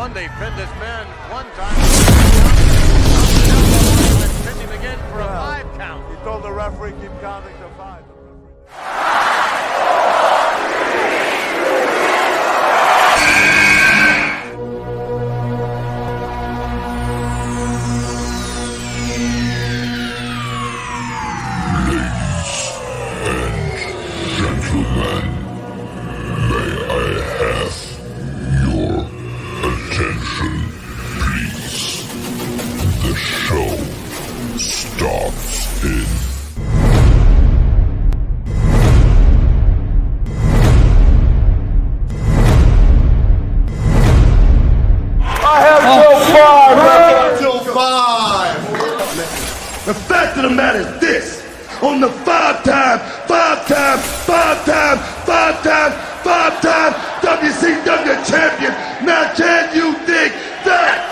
Bundy pinned this man one time. Pinned him again for a 5 count. He told the referee keep counting to 5. The fact of the matter is this: on the five-time WCW champion, now can you dig that?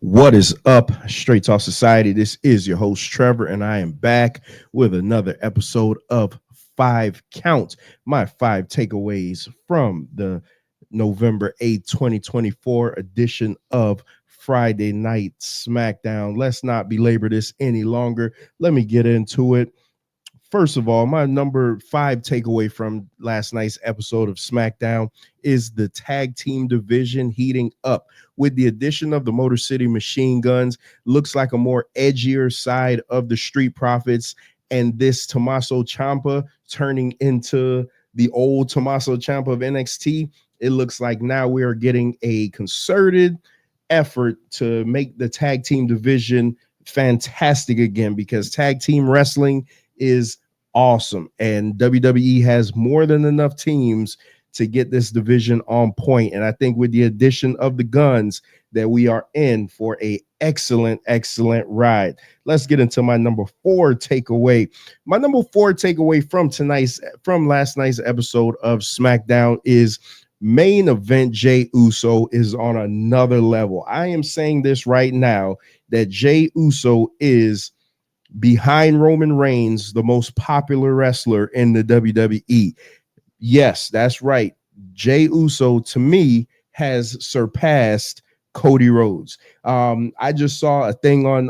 What is up, Straight Talk Society? This is your host, Trevor, and I am back with another episode of 5 Count, my 5 takeaways from the November 8th, 2024 edition of Friday Night Smackdown. Let's not belabor this any longer. Let me get into it. First of all, my number 5 takeaway from last night's episode of SmackDown is the tag team division heating up. With the addition of the Motor City Machine Guns, looks like a more edgier side of the Street Profits, and this Tommaso Ciampa turning into the old Tommaso Ciampa of NXT. It looks like now we are getting a concerted effort to make the tag team division fantastic again, because tag team wrestling is awesome, and WWE has more than enough teams to get this division on point. And I think with the addition of the Guns, that we are in for a excellent ride. Let's get into my number 4 takeaway. My number 4 takeaway from last night's episode of SmackDown is main event Jey Uso is on another level. I am saying this right now, that Jey Uso is behind Roman Reigns, the most popular wrestler in the WWE. Yes, that's right. Jey Uso, to me, has surpassed Cody Rhodes. I just saw a thing on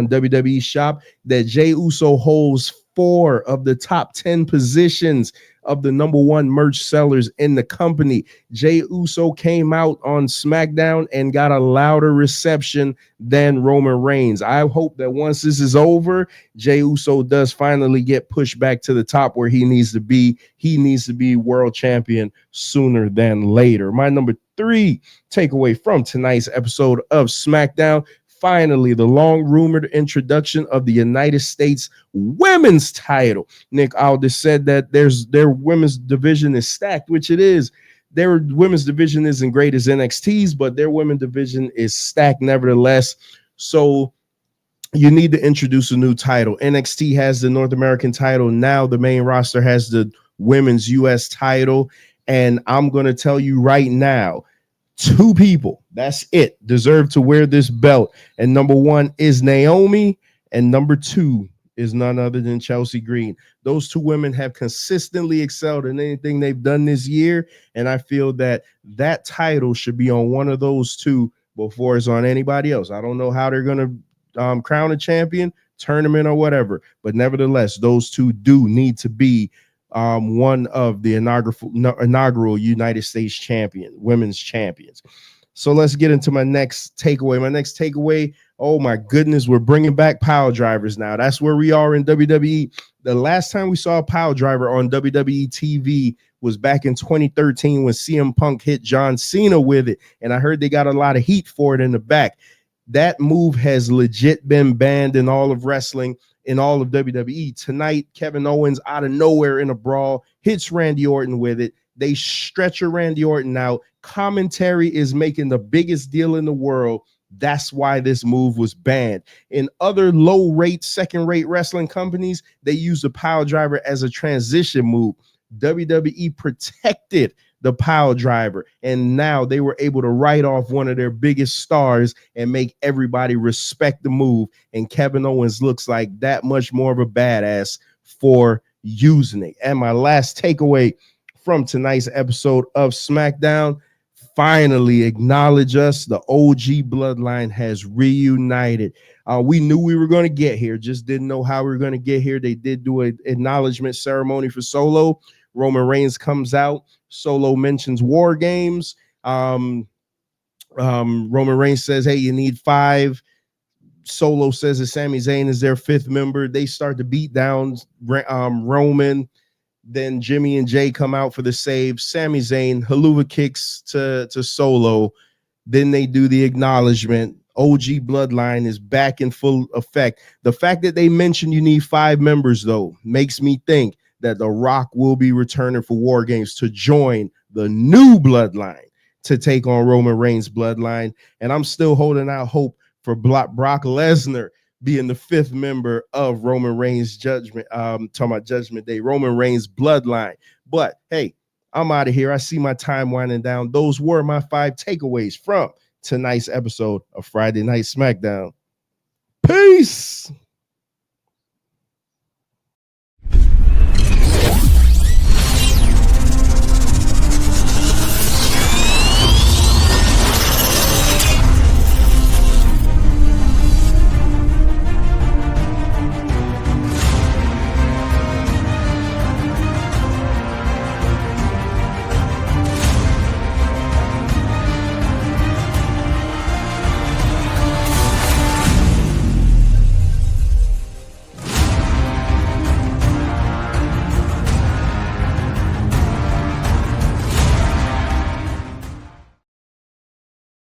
WWE Shop that Jey Uso holds 4 of the top 10 positions of the number 1 merch sellers in the company. Jey Uso came out on SmackDown and got a louder reception than Roman Reigns. I hope that once this is over, Jey Uso does finally get pushed back to the top where he needs to be. He needs to be world champion sooner than later. My number 3 takeaway from tonight's episode of SmackDown: finally, the long-rumored introduction of the United States women's title. Nick Aldis said that their women's division is stacked, which it is. Their women's division isn't great as NXT's, but their women's division is stacked nevertheless. So you need to introduce a new title. NXT has the North American title. Now the main roster has the women's US title. And I'm going to tell you right now, 2 people, that's it, deserve to wear this belt. And number 1 is Naomi, and number 2 is none other than Chelsea Green. Those 2 women have consistently excelled in anything they've done this year, and I feel that that title should be on one of those 2 before it's on anybody else. I don't know how they're going to crown a champion, tournament, or whatever, but nevertheless, those 2 do need to be one of the inaugural United States women's champions. So let's get into my next takeaway. My next takeaway, oh my goodness, we're bringing back pile drivers now. That's where we are in WWE. The last time we saw a pile driver on WWE TV was back in 2013 when CM Punk hit John Cena with it, and I heard they got a lot of heat for it in the back. That move has legit been banned in all of wrestling, in all of WWE. Tonight, Kevin Owens out of nowhere in a brawl hits Randy Orton with it. They stretcher Randy Orton out. Commentary is making the biggest deal in the world. That's why this move was banned. In other low-rate, second-rate wrestling companies, they use the pile driver as a transition move. WWE protected the pile driver, and now they were able to write off one of their biggest stars and make everybody respect the move. And Kevin Owens looks like that much more of a badass for using it. And my last takeaway from tonight's episode of SmackDown, finally acknowledge us. The OG bloodline has reunited. We knew we were going to get here, just didn't know how we were going to get here. They did do an acknowledgement ceremony for Solo. Roman Reigns comes out. Solo mentions War Games. Roman Reigns says, hey, you need 5. Solo says that Sami Zayn is their 5th member. They start to beat down Roman. Then Jimmy and Jay come out for the save. Sami Zayn haluva kicks to Solo. Then they do the acknowledgement. OG bloodline is back in full effect. The fact that they mentioned you need 5 members, though, makes me think that The Rock will be returning for War Games to join the new bloodline to take on Roman Reigns' bloodline. And I'm still holding out hope for Brock Lesnar being the 5th member of Roman Reigns' Judgment Day, Roman Reigns' bloodline. But hey, I'm out of here. I see my time winding down. Those were my 5 takeaways from tonight's episode of Friday Night Smackdown. Peace.